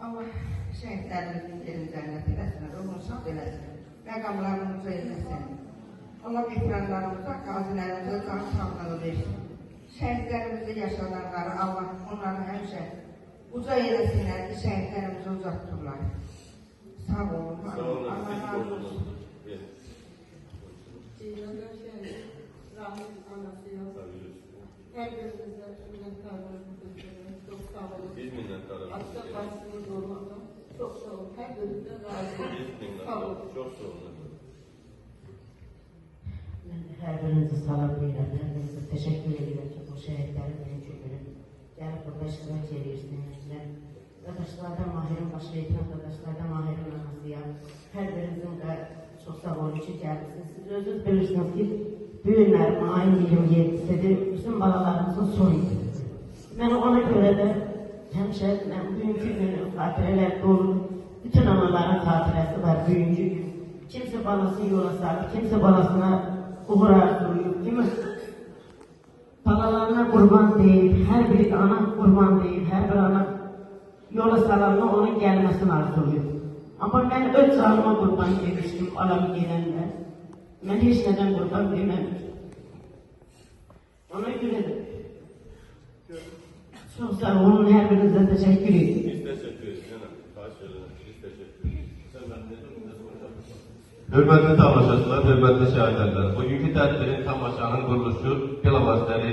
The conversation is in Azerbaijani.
Allah şəhidlərimizin yerini cənnət eləsin, ruhunu şad eləsin, məqamlarını uca eləsin. Allah veteranlarımıza, qazilərimizə can sağlığı versin. Şəhidlərimizi yaşadanları Allah onları həmişə uca eləsinlər ki, şəhidlərimizi uzatdırlar. Sağ olun. Allah razı olsun. Rahmet anası yok. Her birimizde minnettarlarımızı gösterelim. Çok sağ olun. Biz minnettarlarımızı Hatta karşınızda olmaktan çok sağ olun. Her birimizde razı olun. Sağ olun. Çok sağ olun. Her birinizi salam deyirəm, hər birinizə təşəkkür edirəm ki, bu şəhidlərin birinci günü gəlib burada iştirak edirsiniz. Qardaşlardan Mahirin baş vekilim, qardaşlardan Mahirin anasıyam. Hər birinizin də çox sağ olun ki, gəlirsiniz. Siz özünüz bilirsiniz ki, bu günlərim ayın 27-sidir, bizim balalarımızın son ididir. Mən ona görə də həmişə bugünkü günü xatirələr dolu, bütün anaların xatirəsi var bugünkü gün. Kimsə balasını yola salır, kimsə balasına uğur arzuluyub, kimi balalarına qurban deyib, hər bir ana qurban deyib, hər bir ana yola salanla onun gəlməsini arzuluyub. Amma mən öz canıma qurban demişdim, alamı gələndə. Mən heç nədən qurban deməmişdim. Ona görə də çox sağ olun, hər birinizə təşəkkür edirəm. Biz təşəkkür edirik. Xahiş edirəm. Biz təşəkkür edirik. Hörmətli tamaşaçılar, hörmətli şahidlər, bugünkü tədbirin tamaşanın quruluşu Pilavazları